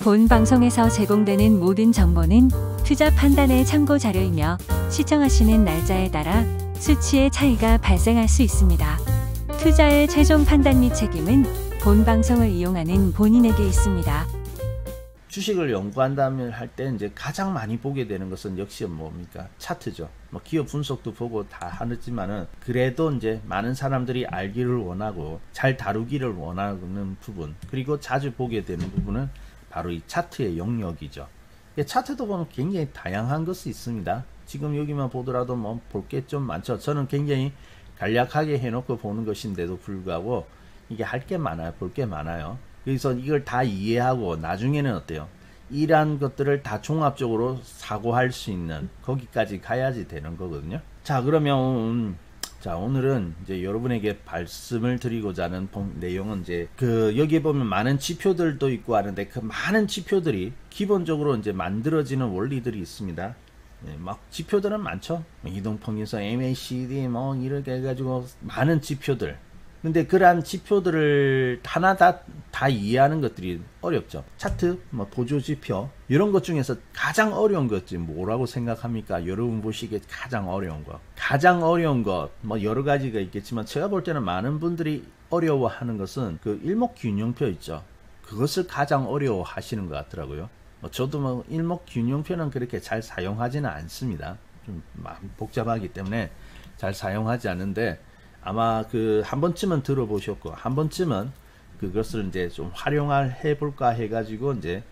본 방송에서 제공되는 모든 정보는 투자 판단의 참고 자료이며 시청하시는 날짜에 따라 수치의 차이가 발생할 수 있습니다. 투자의 최종 판단 및 책임은 본 방송을 이용하는 본인에게 있습니다. 주식을 연구한다면 할 때 이제 가장 많이 보게 되는 것은 역시 뭡니까? 차트죠. 뭐 기업 분석도 보고 다 하지만은 그래도 이제 많은 사람들이 알기를 원하고 잘 다루기를 원하는 부분, 그리고 자주 보게 되는 부분은 바로 이 차트의 영역이죠. 차트도 보면 굉장히 다양한 것이 있습니다. 지금 여기만 보더라도 뭐 볼 게 좀 많죠. 저는 굉장히 간략하게 해놓고 보는 것인데도 불구하고 이게 할 게 많아요. 볼 게 많아요. 그래서 이걸 다 이해하고 나중에는 어때요? 이러한 것들을 다 종합적으로 사고할 수 있는 거기까지 가야지 되는 거거든요. 자, 그러면 자, 오늘은 이제 여러분에게 말씀을 드리고자 하는 내용은 이제 여기에 보면 많은 지표들도 있고 하는데 그 많은 지표들이 기본적으로 이제 만들어지는 원리들이 있습니다. 네, 막 지표들은 많죠. 이동평균선, MACD 뭐 이렇게 해가지고 많은 지표들. 근데 그러한 지표들을 하나 다 이해하는 것들이 어렵죠. 차트, 뭐 보조지표 이런 것 중에서 가장 어려운 것이 뭐라고 생각합니까? 여러분 보시기에 가장 어려운 거. 가장 어려운 것 뭐 여러 가지가 있겠지만 제가 볼 때는 많은 분들이 어려워하는 것은 그 일목균형표 있죠. 그것을 가장 어려워하시는 것 같더라고요. 저도 뭐 일목균형표는 그렇게 잘 사용하지는 않습니다. 좀 복잡하기 때문에 잘 사용하지 않는데 아마 한 번쯤은 들어보셨고 한 번쯤은 그것을 이제 좀 활용을 해볼까 해가지고 이제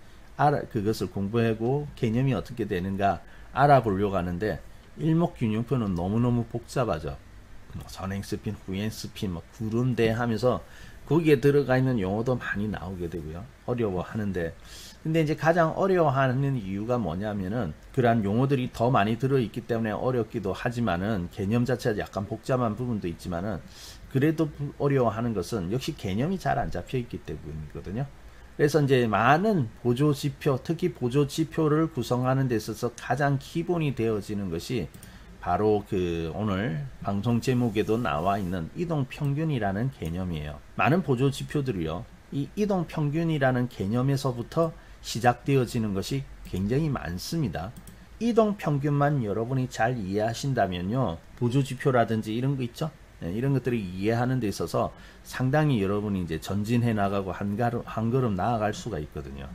그것을 공부하고 개념이 어떻게 되는가 알아보려고 하는데 일목균형표는 너무너무 복잡하죠. 뭐 선행스핀, 후행스핀, 뭐 구름대 하면서 거기에 들어가 있는 용어도 많이 나오게 되고요. 어려워하는데 근데 이제 가장 어려워하는 이유가 뭐냐면은 그러한 용어들이 더 많이 들어있기 때문에 어렵기도 하지만은 개념 자체가 약간 복잡한 부분도 있지만은 그래도 어려워하는 것은 역시 개념이 잘 안 잡혀 있기 때문이거든요. 그래서 이제 많은 보조지표, 특히 보조지표를 구성하는 데 있어서 가장 기본이 되어지는 것이 바로 오늘 방송 제목에도 나와 있는 이동평균이라는 개념이에요. 많은 보조지표들이요. 이 이동평균이라는 개념에서부터 시작되어지는 것이 굉장히 많습니다. 이동평균만 여러분이 잘 이해하신다면요. 보조지표라든지 이런 거 있죠? 네, 이런 것들을 이해하는 데 있어서 상당히 여러분이 이제 전진해 나가고 한 걸음 나아갈 수가 있거든요.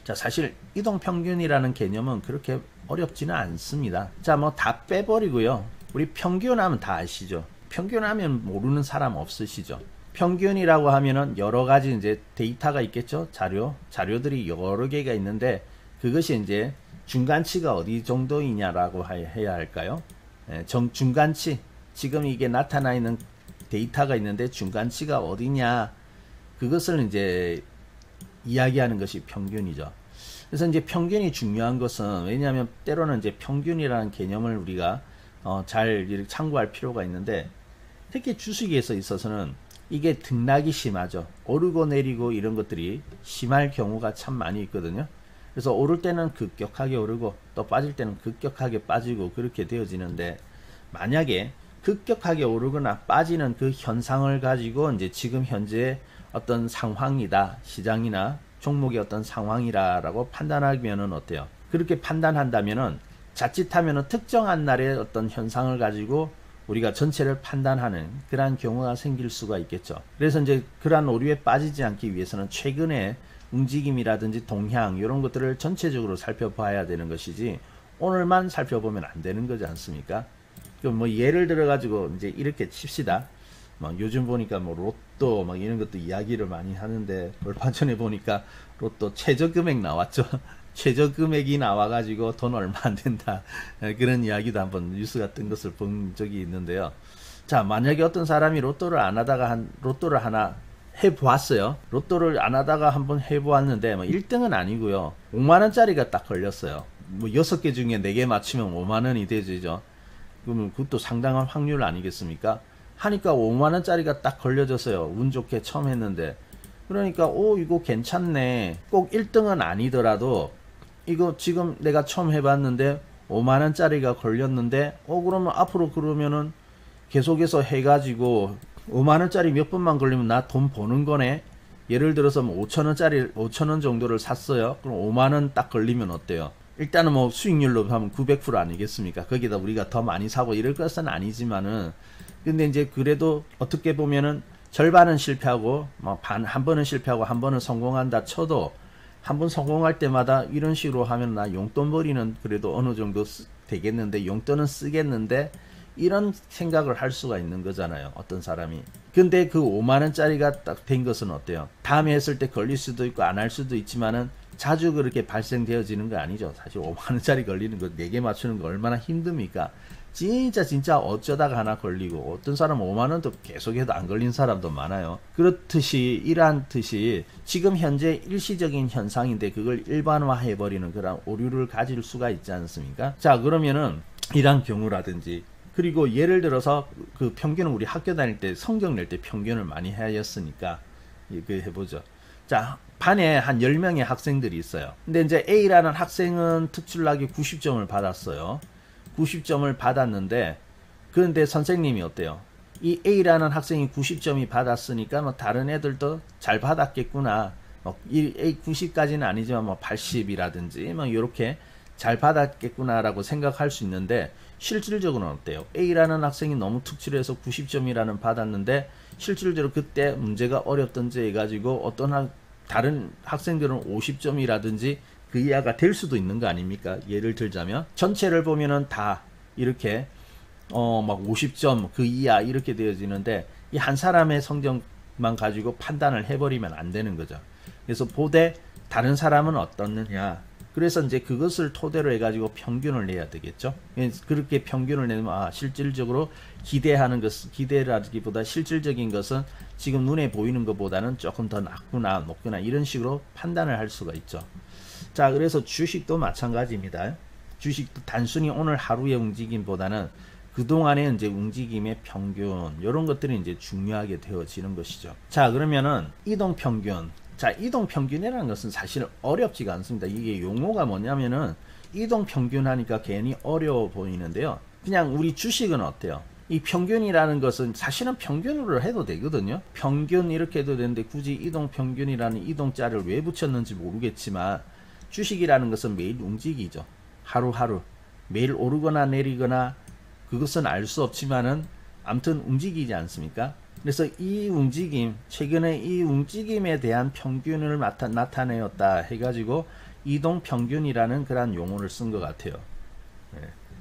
자, 사실 이동평균이라는 개념은 그렇게 어렵지는 않습니다. 자, 뭐 다 빼버리고요. 우리 평균하면 다 아시죠? 평균하면 모르는 사람 없으시죠? 평균이라고 하면은 여러 가지 이제 데이터가 있겠죠? 자료들이 여러 개가 있는데 그것이 이제 중간치가 어디 정도이냐라고 해야 할까요? 중간치. 지금 이게 나타나 있는 데이터가 있는데 중간치가 어디냐. 그것을 이제 이야기하는 것이 평균이죠. 그래서 이제 평균이 중요한 것은 왜냐하면 때로는 이제 평균이라는 개념을 우리가 잘 이렇게 참고할 필요가 있는데 특히 주식에서 있어서는 이게 등락이 심하죠. 오르고 내리고 이런 것들이 심할 경우가 참 많이 있거든요. 그래서 오를 때는 급격하게 오르고 또 빠질 때는 급격하게 빠지고 그렇게 되어지는데 만약에 급격하게 오르거나 빠지는 그 현상을 가지고 이제 지금 현재 어떤 상황이다. 시장이나 종목의 어떤 상황이라고 판단하면은 어때요? 그렇게 판단한다면은 자칫하면은 특정한 날의 어떤 현상을 가지고 우리가 전체를 판단하는 그러한 경우가 생길 수가 있겠죠. 그래서 이제 그러한 오류에 빠지지 않기 위해서는 최근에 움직임이라든지 동향 이런 것들을 전체적으로 살펴봐야 되는 것이지 오늘만 살펴보면 안 되는 거지 않습니까? 뭐 예를 들어 가지고 이제 이렇게 칩시다. 뭐 요즘 보니까 뭐 로또 막 이런 것도 이야기를 많이 하는데 얼마 전에 보니까 로또 최저 금액 나왔죠. 최저 금액이 나와가지고 돈 얼마 안 된다. 그런 이야기도 한번 뉴스 같은 것을 본 적이 있는데요. 자, 만약에 어떤 사람이 로또를 안 하다가 로또를 하나 해보았어요. 로또를 안 하다가 한번 해보았는데 뭐 1등은 아니고요. 5만원짜리가 딱 걸렸어요. 뭐 6개 중에 4개 맞추면 5만원이 되죠. 그러면 그것도 상당한 확률 아니겠습니까? 하니까 5만원짜리가 딱 걸려졌어요. 운 좋게 처음 했는데. 그러니까 이거 괜찮네. 꼭 1등은 아니더라도 이거 지금 내가 처음 해봤는데 5만원짜리가 걸렸는데 그러면 앞으로 그러면은 계속해서 해가지고 5만원짜리 몇 번만 걸리면 나 돈 버는 거네. 예를 들어서 뭐 5,000원 정도를 샀어요. 그럼 5만원 딱 걸리면 어때요? 일단은 뭐 수익률로 하면 900% 아니겠습니까? 거기다 우리가 더 많이 사고 이럴 것은 아니지만은, 근데 이제 그래도 어떻게 보면은 절반은 실패하고 뭐 한 번은 실패하고 한 번은 성공한다 쳐도, 한 번 성공할 때마다 이런 식으로 하면 나 용돈벌이는 그래도 어느 정도 되겠는데, 용돈은 쓰겠는데, 이런 생각을 할 수가 있는 거잖아요, 어떤 사람이. 근데 그 5만원짜리가 딱 된 것은 어때요? 다음에 했을 때 걸릴 수도 있고 안 할 수도 있지만은 자주 그렇게 발생되어지는 거 아니죠. 사실 5만원짜리 걸리는 거 4개 맞추는 거 얼마나 힘듭니까? 진짜 어쩌다가 하나 걸리고, 어떤 사람은 5만원도 계속해도 안 걸린 사람도 많아요. 그렇듯이, 이러한 뜻이 지금 현재 일시적인 현상인데 그걸 일반화해버리는 그런 오류를 가질 수가 있지 않습니까? 자, 그러면은 이런 경우라든지, 그리고 예를 들어서 그 평균은 우리 학교 다닐 때 성적 낼 때 평균을 많이 하였으니까 이거 해보죠. 자, 반에 한 10명의 학생들이 있어요. 근데 이제 A라는 학생은 특출나게 90점을 받았어요. 90점을 받았는데, 그런데 선생님이 어때요? 이 A라는 학생이 90점이 받았으니까 뭐 다른 애들도 잘 받았겠구나. 뭐 A 90까지는 아니지만 뭐 80이라든지 뭐 이렇게 잘 받았겠구나라고 생각할 수 있는데, 실질적으로는 어때요? A라는 학생이 너무 특출해서 90점이라는 받았는데, 실질적으로 그때 문제가 어렵던지 해가지고 어떤 다른 학생들은 50점이라든지 그 이하가 될 수도 있는 거 아닙니까? 예를 들자면 전체를 보면은 다 이렇게 막 50점 그 이하 이렇게 되어지는데, 이 한 사람의 성적만 가지고 판단을 해버리면 안 되는 거죠. 그래서 보되 다른 사람은 어떻느냐, 그래서 이제 그것을 토대로 해가지고 평균을 내야 되겠죠. 그렇게 평균을 내면 실질적으로 기대하는 것은, 기대라기보다 실질적인 것은 지금 눈에 보이는 것보다는 조금 더 낮구나 높구나 이런 식으로 판단을 할 수가 있죠. 자, 그래서 주식도 마찬가지입니다. 주식도 단순히 오늘 하루의 움직임보다는 그동안의 이제 움직임의 평균, 이런 것들이 이제 중요하게 되어지는 것이죠. 자, 그러면은 이동평균. 자, 이동평균이라는 것은 사실 어렵지가 않습니다. 이게 용어가 뭐냐면은, 이동평균 하니까 괜히 어려워 보이는데요. 그냥 우리 주식은 어때요? 이 평균이라는 것은 사실은 평균으로 해도 되거든요. 평균 이렇게 해도 되는데 굳이 이동평균이라는 이동자를 왜 붙였는지 모르겠지만, 주식이라는 것은 매일 움직이죠. 하루하루 매일 오르거나 내리거나 그것은 알 수 없지만은 아무튼 움직이지 않습니까? 그래서 이 움직임, 최근에 이 움직임에 대한 평균을 나타내었다 해가지고 이동평균이라는 그런 용어를 쓴 것 같아요.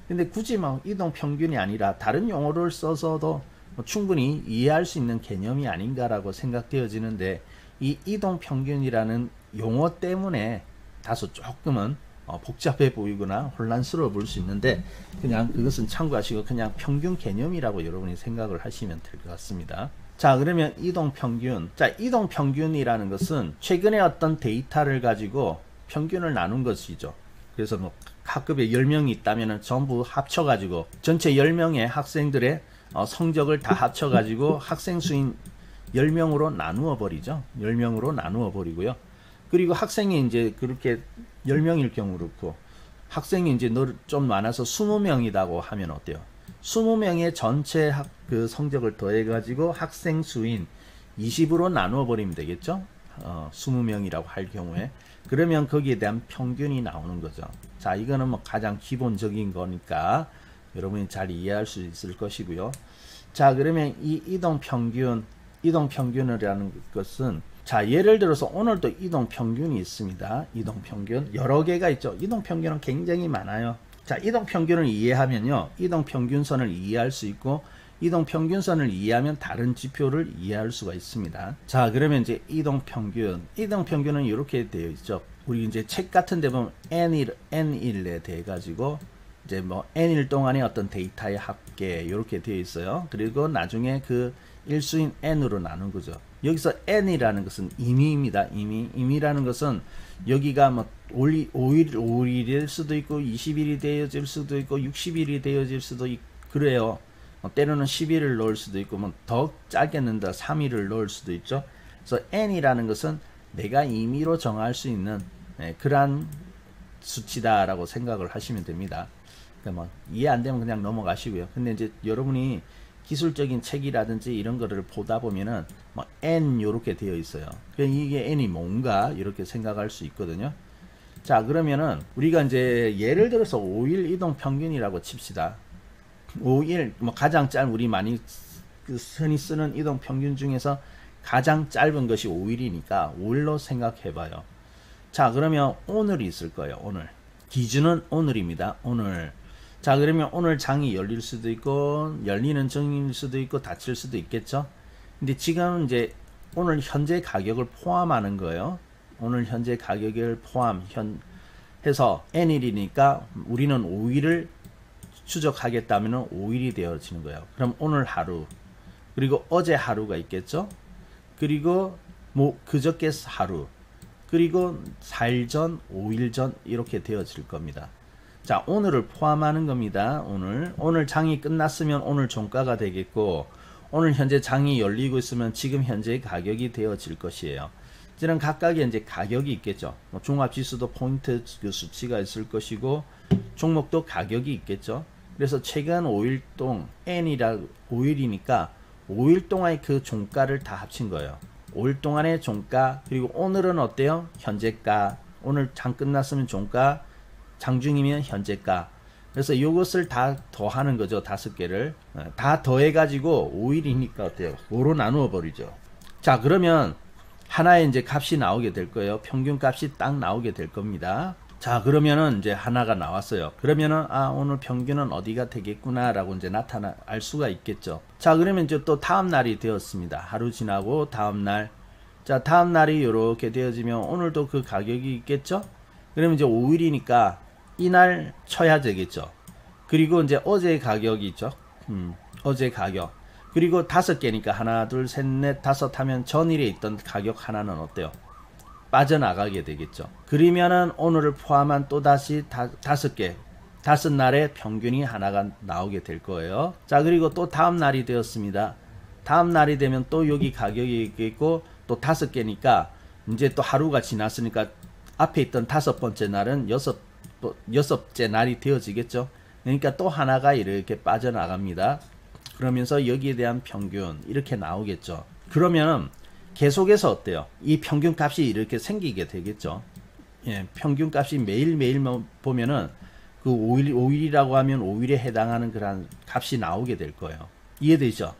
근데 굳이 막 이동평균이 아니라 다른 용어를 써서도 뭐 충분히 이해할 수 있는 개념이 아닌가라고 생각되어지는데, 이 이동평균이라는 용어 때문에 다소 조금은 복잡해 보이거나 혼란스러워 보일 수 있는데, 그냥 그것은 참고하시고 그냥 평균 개념이라고 여러분이 생각을 하시면 될 것 같습니다. 자, 그러면 이동평균. 자, 이동평균이라는 것은 최근에 어떤 데이터를 가지고 평균을 나눈 것이죠. 그래서 뭐 학급에 10명이 있다면 전부 합쳐가지고 전체 10명의 학생들의 성적을 다 합쳐가지고 학생 수인 10명으로 나누어 버리죠. 10명으로 나누어 버리고요. 그리고 학생이 이제 그렇게 10명일 경우 그렇고, 학생이 이제 좀 많아서 20명이라고 하면 어때요? 20명의 전체 그 성적을 더해가지고 학생 수인 20으로 나누어 버리면 되겠죠? 20명이라고 할 경우에. 그러면 거기에 대한 평균이 나오는 거죠. 자, 이거는 뭐 가장 기본적인 거니까 여러분이 잘 이해할 수 있을 것이고요. 자, 그러면 이 이동평균이라는 것은, 자, 예를 들어서 오늘도 이동평균이 있습니다. 이동평균 여러 개가 있죠. 이동평균은 굉장히 많아요. 자, 이동평균을 이해하면요, 이동평균선을 이해할 수 있고, 이동평균선을 이해하면 다른 지표를 이해할 수가 있습니다. 자, 그러면 이제 이동평균은 이렇게 되어 있죠. 우리 이제 책 같은 데 보면 N일에 대해 가지고 이제 뭐 N일 동안의 어떤 데이터의 합계 이렇게 되어 있어요. 그리고 나중에 그 일수인 N으로 나눈 거죠. 여기서 N이라는 것은 임의입니다. 임의라는 것은 여기가 뭐 5일일 수도 있고 20일이 되어질 수도 있고 60일이 되어질 수도 있고 그래요. 때로는 10일을 넣을 수도 있고 뭐 더 짧게 넣는다 3일을 넣을 수도 있죠. 그래서 N이라는 것은 내가 임의로 정할 수 있는 그러한 수치다라고 생각을 하시면 됩니다. 그러니까 뭐 이해 안 되면 그냥 넘어가시고요. 근데 이제 여러분이 기술적인 책이라든지 이런 거를 보다 보면은 뭐 N 요렇게 되어 있어요. 이게 N이 뭔가 이렇게 생각할 수 있거든요. 자, 그러면은 우리가 이제 예를 들어서 5일 이동 평균이라고 칩시다. 5일 뭐 가장 짧은 우리 많이 흔히 쓰는 이동 평균 중에서 가장 짧은 것이 5일이니까 5일로 생각해 봐요. 자, 그러면 오늘이 있을 거예요. 오늘. 기준은 오늘입니다. 오늘. 자, 그러면 오늘 장이 열릴 수도 있고 열리는 장일 수도 있고 닫힐 수도 있겠죠. 근데 지금 이제 오늘 현재 가격을 포함하는 거예요. 오늘 현재 가격을 포함해서 N일이니까 우리는 5일을 추적하겠다면 5일이 되어지는 거예요. 그럼 오늘 하루, 그리고 어제 하루가 있겠죠. 그리고 뭐 그저께 하루, 그리고 4일 전, 5일 전 이렇게 되어질 겁니다. 자, 오늘을 포함하는 겁니다. 오늘 장이 끝났으면 오늘 종가가 되겠고, 오늘 현재 장이 열리고 있으면 지금 현재 가격이 되어질 것이에요. 이제는 각각의 이제 가격이 있겠죠. 뭐 종합지수도 포인트 그 수치가 있을 것이고, 종목도 가격이 있겠죠. 그래서 최근 5일 동안 N이라 5일이니까 5일 동안의 그 종가를 다 합친 거예요. 5일 동안의 종가, 그리고 오늘은 어때요? 현재가. 오늘 장 끝났으면 종가, 장중이면 현재가. 그래서 이것을 다 더하는 거죠. 5개를 다 더해 가지고 5일이니까 어때요? 5로 나누어 버리죠. 자, 그러면 하나의 이제 값이 나오게 될 거예요. 평균 값이 딱 나오게 될 겁니다. 자, 그러면은 이제 하나가 나왔어요. 그러면은 오늘 평균은 어디가 되겠구나 라고 이제 알 수가 있겠죠. 자, 그러면 이제 또 다음 날이 되었습니다. 하루 지나고 다음 날. 자, 다음 날이 이렇게 되어지면 오늘도 그 가격이 있겠죠. 그러면 이제 5일이니까 이날 쳐야 되겠죠. 그리고 이제 어제 가격이 있죠. 어제 가격. 그리고 5개니까 하나, 둘, 셋, 넷, 5 하면 전일에 있던 가격 하나는 어때요? 빠져나가게 되겠죠. 그러면은 오늘을 포함한 또다시 5개, 5날의 평균이 하나가 나오게 될 거예요. 자, 그리고 또 다음 날이 되었습니다. 다음 날이 되면 또 여기 가격이 있겠고, 또 5개니까 이제 또 하루가 지났으니까 앞에 있던 5번째 날은 6째 날이 되어지겠죠. 그러니까 또 하나가 이렇게 빠져나갑니다. 그러면서 여기에 대한 평균 이렇게 나오겠죠. 그러면 계속해서 어때요? 이 평균 값이 이렇게 생기게 되겠죠. 예, 평균 값이 매일매일 보면은 그 5일이라고 하면 5일에 해당하는 그런 값이 나오게 될 거예요. 이해되죠?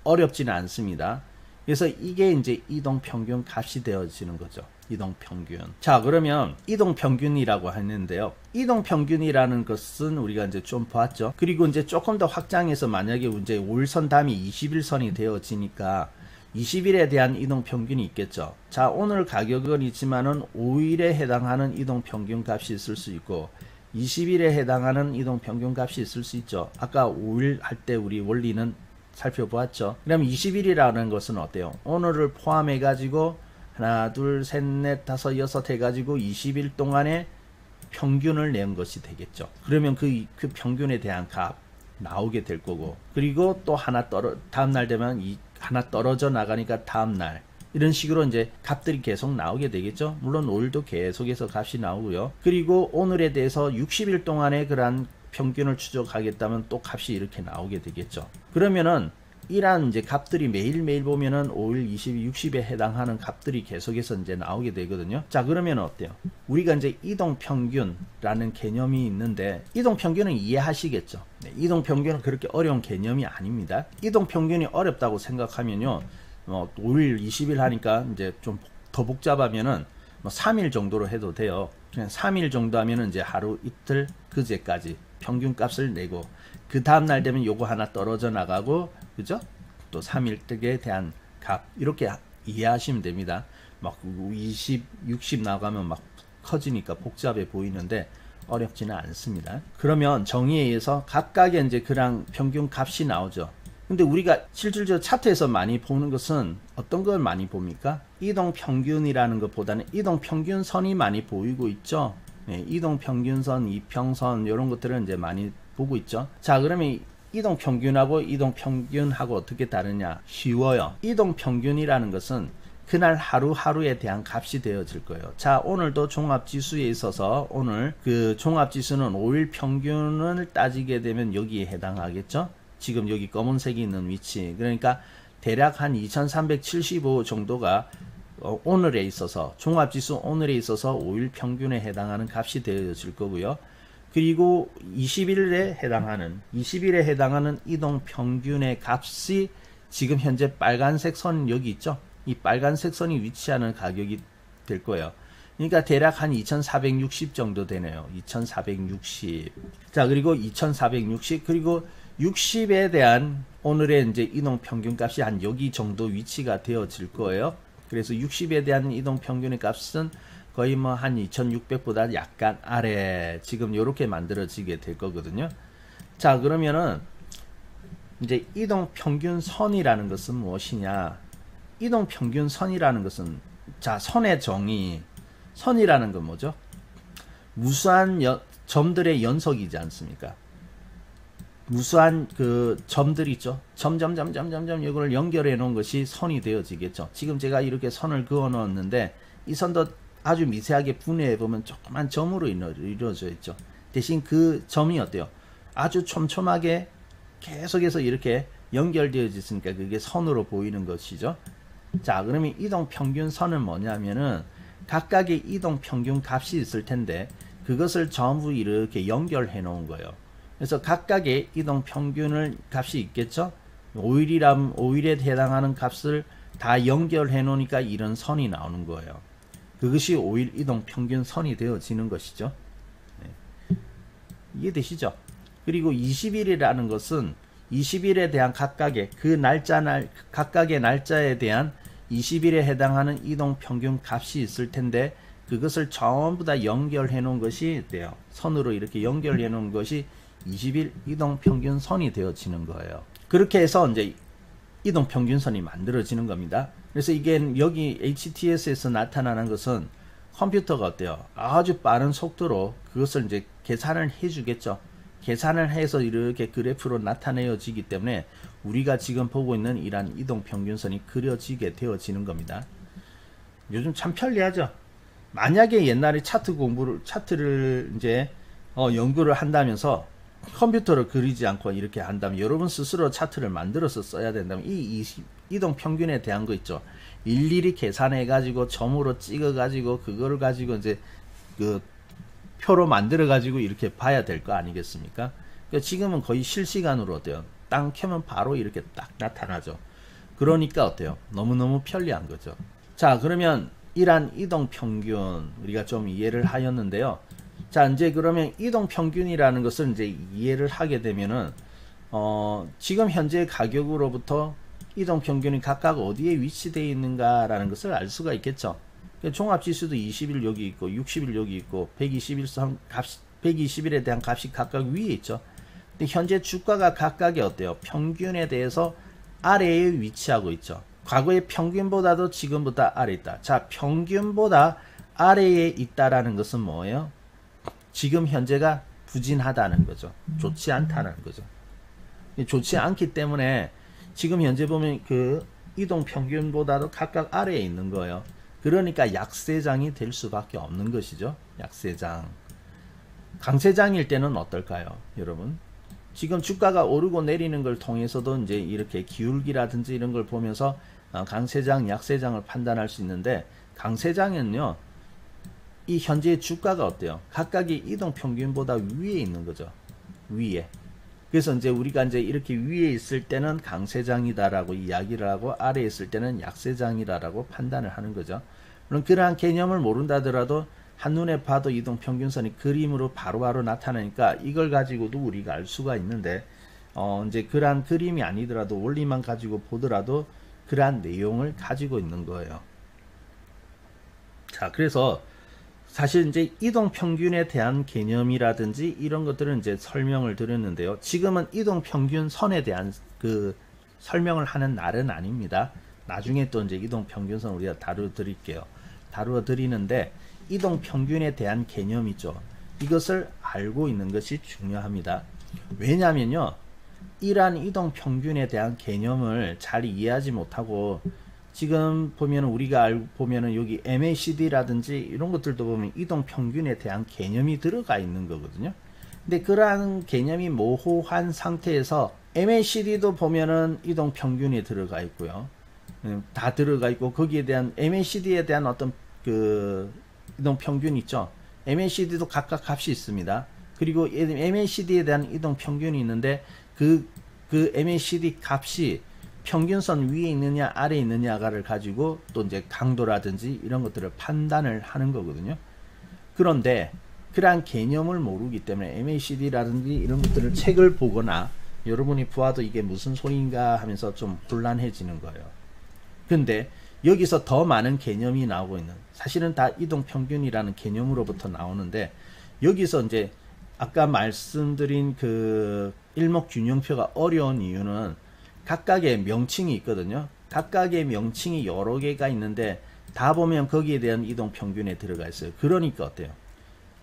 어렵지는 않습니다. 그래서 이게 이제 이동평균 값이 되어지는 거죠. 이동평균. 자, 그러면 이동평균이라고 했는데요. 이동평균이라는 것은 우리가 이제 좀 봤죠. 그리고 이제 조금 더 확장해서 만약에 이제 5일선 다음이 20일선이 되어지니까 20일에 대한 이동평균이 있겠죠. 자, 오늘 가격은 있지만은 5일에 해당하는 이동평균 값이 있을 수 있고 20일에 해당하는 이동평균 값이 있을 수 있죠. 아까 5일 할 때 우리 원리는 살펴보았죠. 그럼 20일이라는 것은 어때요? 오늘을 포함해 가지고 하나, 둘, 셋, 넷, 다섯, 여섯 해가지고 20일 동안의 평균을 낸 것이 되겠죠. 그러면 그 평균에 대한 값 나오게 될 거고, 그리고 또 하나 다음날 되면 하나 떨어져 나가니까 다음날 이런 식으로 이제 값들이 계속 나오게 되겠죠. 물론 5일도 계속해서 값이 나오고요. 그리고 오늘에 대해서 60일 동안의 그러한 평균을 추적하겠다면 또 값이 이렇게 나오게 되겠죠. 그러면은 이러한 이제 값들이 매일매일 보면은 5일, 20, 60에 해당하는 값들이 계속해서 이제 나오게 되거든요. 자, 그러면 어때요? 우리가 이제 이동평균이라는 개념이 있는데, 이동평균은 이해하시겠죠? 네, 이동평균은 그렇게 어려운 개념이 아닙니다. 이동평균이 어렵다고 생각하면요, 5일, 20일 하니까 이제 좀 더 복잡하면은 3일 정도로 해도 돼요. 그냥 3일 정도 하면은 이제 하루, 이틀, 그제까지 평균 값을 내고, 그 다음날 되면 요거 하나 떨어져 나가고, 그죠? 또 3일에 대한 값 이렇게 이해하시면 됩니다. 막 20, 60 나가면 막 커지니까 복잡해 보이는데 어렵지는 않습니다. 그러면 정의에 의해서 각각의 이제 그랑 평균 값이 나오죠. 근데 우리가 실질적으로 차트에서 많이 보는 것은 어떤 걸 많이 봅니까? 이동평균이라는 것보다는 이동평균선이 많이 보이고 있죠. 네, 이동평균선, 이평선 이런 것들은 이제 많이 보고 있죠. 자, 그러면 이동평균하고 이동평균하고 어떻게 다르냐? 쉬워요. 이동평균이라는 것은 그날 하루하루에 대한 값이 되어질 거예요. 자, 오늘도 종합지수에 있어서 오늘 그 종합지수는 5일 평균을 따지게 되면 여기에 해당하겠죠? 지금 여기 검은색이 있는 위치, 그러니까 대략 한 2375 정도가 오늘에 있어서 종합지수 오늘에 있어서 5일 평균에 해당하는 값이 되어질 거고요. 그리고 20일에 해당하는 이동 평균의 값이 지금 현재 빨간색 선 여기 있죠. 이 빨간색 선이 위치하는 가격이 될 거예요. 그러니까 대략 한 2460 정도 되네요. 2460. 자, 그리고 2460, 그리고 60에 대한 오늘의 이제 이동 평균 값이 한 여기 정도 위치가 되어질 거예요. 그래서 60에 대한 이동 평균의 값은 거의 뭐 한 2600보다 약간 아래, 지금 이렇게 만들어지게 될 거거든요. 자, 그러면은 이제 이동 평균 선이라는 것은 무엇이냐? 이동 평균 선이라는 것은, 자, 선의 정의, 선이라는 건 뭐죠? 무수한 점들의 연속이지 않습니까? 무수한 그 점들이 있죠. 점점점점점점 이걸 연결해 놓은 것이 선이 되어지겠죠. 지금 제가 이렇게 선을 그어 놓았는데 이 선도 아주 미세하게 분해해 보면 조그만 점으로 이루어져 있죠. 대신 그 점이 어때요? 아주 촘촘하게 계속해서 이렇게 연결되어 있으니까 그게 선으로 보이는 것이죠. 자, 그러면 이동 평균 선은 뭐냐면은 각각의 이동 평균 값이 있을 텐데 그것을 전부 이렇게 연결해 놓은 거예요. 그래서 각각의 이동 평균을 값이 있겠죠. 5일에 해당하는 값을 다 연결해 놓으니까 이런 선이 나오는 거예요. 그것이 5일 이동 평균 선이 되어지는 것이죠. 네. 이해되시죠? 그리고 20일이라는 것은 20일에 대한 각각의 각각의 날짜에 대한 20일에 해당하는 이동 평균 값이 있을 텐데 그것을 전부 다 연결해 놓은 것이 돼요. 선으로 이렇게 연결해 놓은 것이 20일 이동 평균 선이 되어지는 거예요. 그렇게 해서 이제 이동 평균선이 만들어지는 겁니다. 그래서 이게 여기 HTS에서 나타나는 것은 컴퓨터가 어때요? 아주 빠른 속도로 그것을 이제 계산을 해주겠죠. 계산을 해서 이렇게 그래프로 나타내어지기 때문에 우리가 지금 보고 있는 이러한 이동 평균선이 그려지게 되어지는 겁니다. 요즘 참 편리하죠. 만약에 옛날에 차트를 이제 연구를 한다면서 컴퓨터를 그리지 않고 이렇게 한다면 여러분 스스로 차트를 만들어서 써야 된다면 이 이동 평균에 대한 거 있죠. 일일이 계산해 가지고 점으로 찍어 가지고 그거를 가지고 이제 그 표로 만들어 가지고 이렇게 봐야 될 거 아니겠습니까? 그러니까 지금은 거의 실시간으로 어때요? 땅 켜면 바로 이렇게 딱 나타나죠. 그러니까 어때요? 너무너무 편리한 거죠. 자, 그러면 이러한 이동 평균 우리가 좀 이해를 하였는데요. 자, 이제 그러면 이동 평균이라는 것을 이제 이해를 하게 되면은 지금 현재 가격으로부터 이동 평균이 각각 어디에 위치되어 있는가라는 것을 알 수가 있겠죠. 종합지수도 20일 여기 있고 60일 여기 있고 120일에 대한 값이 각각 위에 있죠. 근데 현재 주가가 각각이 어때요? 평균에 대해서 아래에 위치하고 있죠. 과거의 평균보다도 지금보다 아래에 있다. 자, 평균보다 아래에 있다라는 것은 뭐예요? 지금 현재가 부진하다는 거죠. 좋지 않다는 거죠. 좋지 않기 때문에 지금 현재 보면 그 이동 평균보다도 각각 아래에 있는 거예요. 그러니까 약세장이 될 수밖에 없는 것이죠. 약세장. 강세장일 때는 어떨까요, 여러분? 지금 주가가 오르고 내리는 걸 통해서도 이제 이렇게 기울기라든지 이런 걸 보면서 강세장, 약세장을 판단할 수 있는데 강세장은요. 이 현재 주가가 어때요? 각각의 이동 평균보다 위에 있는 거죠. 위에. 그래서 이제 우리가 이제 이렇게 위에 있을 때는 강세장이다라고 이야기를 하고 아래에 있을 때는 약세장이다라고 판단을 하는 거죠. 물론 그러한 개념을 모른다더라도 한눈에 봐도 이동 평균선이 그림으로 바로바로 나타나니까 이걸 가지고도 우리가 알 수가 있는데 이제 그러한 그림이 아니더라도 원리만 가지고 보더라도 그러한 내용을 가지고 있는 거예요. 자, 그래서 사실 이제 이동 평균에 대한 개념이라든지 이런 것들은 이제 설명을 드렸는데요. 지금은 이동 평균 선에 대한 그 설명을 하는 날은 아닙니다. 나중에 또 이제 이동 평균선 우리가 다루어 드리는데 이동 평균에 대한 개념이죠. 이것을 알고 있는 것이 중요합니다. 왜냐면요. 이러한 이동 평균에 대한 개념을 잘 이해하지 못하고 지금 보면 우리가 보면은 여기 MACD라든지 이런 것들도 보면 이동 평균에 대한 개념이 들어가 있는 거거든요. 근데 그러한 개념이 모호한 상태에서 MACD도 보면은 이동 평균이 들어가 있고요. 다 들어가 있고 거기에 대한 MACD에 대한 어떤 그 이동 평균 있죠. MACD도 각각 값이 있습니다. 그리고 MACD에 대한 이동 평균이 있는데 그 MACD 값이 평균선 위에 있느냐 아래에 있느냐를 가지고 또 이제 강도라든지 이런 것들을 판단을 하는 거거든요. 그런데 그러한 개념을 모르기 때문에 MACD라든지 이런 것들을 책을 보거나 여러분이 보아도 이게 무슨 소리인가 하면서 좀 곤란해지는 거예요. 근데 여기서 더 많은 개념이 나오고 있는, 사실은 다 이동평균이라는 개념으로부터 나오는데, 여기서 이제 아까 말씀드린 그 일목균형표가 어려운 이유는 각각의 명칭이 있거든요. 각각의 명칭이 여러 개가 있는데 다 보면 거기에 대한 이동평균에 들어가 있어요. 그러니까 어때요?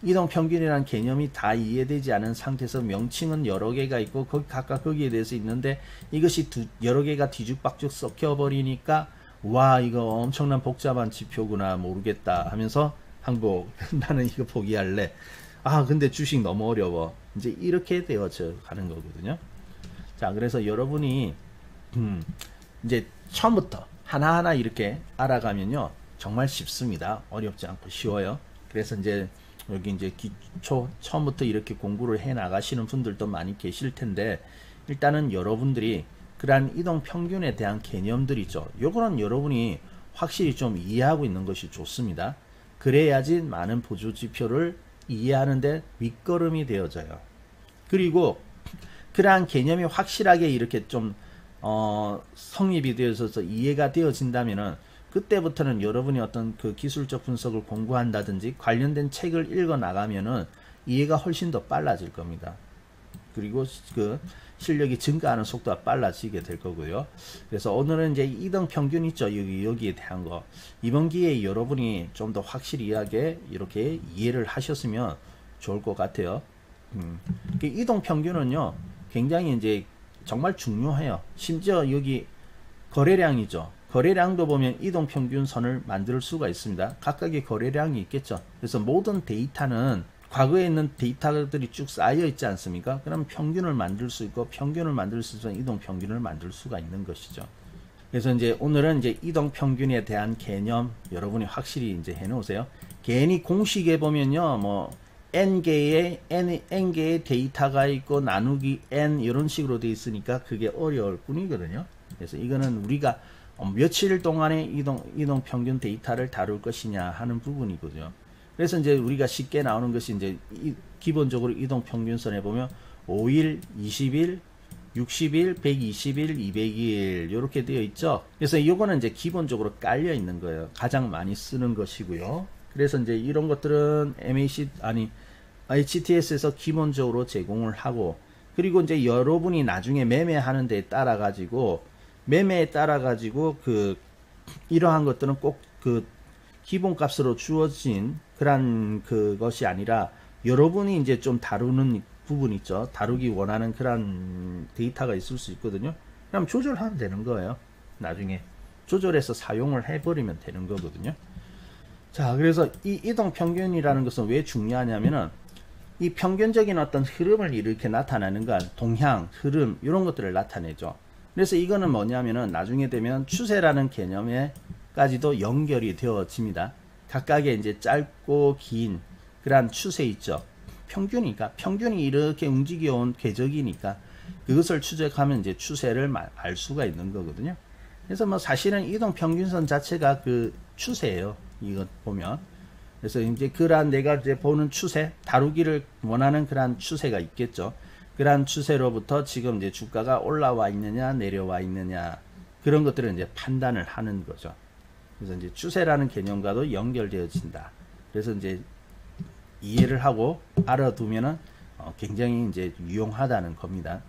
이동평균이라는 개념이 다 이해되지 않은 상태에서 명칭은 여러 개가 있고 각각 거기에 대해서 있는데 이것이 여러 개가 뒤죽박죽 섞여버리니까 와, 이거 엄청난 복잡한 지표구나, 모르겠다 하면서 항복, 나는 이거 포기할래. 아, 근데 주식 너무 어려워. 이제 이렇게 되어져 가는 거거든요. 자, 그래서 여러분이 이제 처음부터 하나하나 이렇게 알아가면요, 정말 쉽습니다. 어렵지 않고 쉬워요. 그래서 이제 여기 이제 기초 처음부터 이렇게 공부를 해 나가시는 분들도 많이 계실 텐데, 일단은 여러분들이 그러한 이동 평균에 대한 개념들 있죠. 요거는 여러분이 확실히 좀 이해하고 있는 것이 좋습니다. 그래야지 많은 보조 지표를 이해하는데 밑거름이 되어져요. 그리고 그러한 개념이 확실하게 이렇게 좀 성립이 되어서 이해가 되어진다면은 그때부터는 여러분이 어떤 그 기술적 분석을 공부한다든지 관련된 책을 읽어 나가면은 이해가 훨씬 더 빨라질 겁니다. 그리고 그 실력이 증가하는 속도가 빨라지게 될 거고요. 그래서 오늘은 이제 이동 평균 있죠. 여기에 대한 거. 이번 기회에 여러분이 좀 더 확실하게 이렇게 이해를 하셨으면 좋을 것 같아요. 이동 평균은요, 굉장히 이제 정말 중요해요. 심지어 여기 거래량이죠. 거래량도 보면 이동평균선을 만들 수가 있습니다. 각각의 거래량이 있겠죠. 그래서 모든 데이터는 과거에 있는 데이터들이 쭉 쌓여 있지 않습니까? 그럼 평균을 만들 수 있고, 평균을 만들 수 있으면 이동평균을 만들 수가 있는 것이죠. 그래서 이제 오늘은 이제 이동평균에 대한 개념 여러분이 확실히 이제 해 놓으세요. 괜히 공식에 보면요, 뭐 n개의 데이터가 있고 나누기 n 이런 식으로 되어 있으니까 그게 어려울 뿐이거든요. 그래서 이거는 우리가 며칠 동안의 이동 평균 데이터를 다룰 것이냐 하는 부분이거든요. 그래서 이제 우리가 쉽게 나오는 것이 이제 기본적으로 이동 평균선에 보면 5일, 20일, 60일, 120일, 200일 이렇게 되어 있죠. 그래서 이거는 이제 기본적으로 깔려 있는 거예요. 가장 많이 쓰는 것이고요. 그래서 이제 이런 것들은 HTS에서 기본적으로 제공을 하고, 그리고 이제 여러분이 나중에 매매하는 데에 따라 가지고 그 이러한 것들은 꼭 그 기본값으로 주어진 그런 그것이 아니라 여러분이 이제 좀 다루는 부분 있죠. 다루기 원하는 그런 데이터가 있을 수 있거든요. 그럼 조절하면 되는 거예요. 나중에 조절해서 사용을 해버리면 되는 거거든요. 자, 그래서 이 이동평균이라는 것은 왜 중요하냐면은 이 평균적인 어떤 흐름을 이렇게 나타내는 건 동향, 흐름 이런 것들을 나타내죠. 그래서 이거는 뭐냐면은 나중에 되면 추세라는 개념에까지도 연결이 되어집니다. 각각의 이제 짧고 긴 그러한 추세 있죠. 평균이니까, 평균이 이렇게 움직여온 궤적이니까 그것을 추적하면 이제 추세를 알 수가 있는 거거든요. 그래서 뭐 사실은 이동평균선 자체가 그 추세예요. 이거 보면. 그래서 이제 그러한 내가 이제 보는 추세, 다루기를 원하는 그러한 추세가 있겠죠. 그러한 추세로부터 지금 이제 주가가 올라와 있느냐, 내려와 있느냐, 그런 것들을 이제 판단을 하는 거죠. 그래서 이제 추세라는 개념과도 연결되어진다. 그래서 이제 이해를 하고 알아두면은 굉장히 이제 유용하다는 겁니다.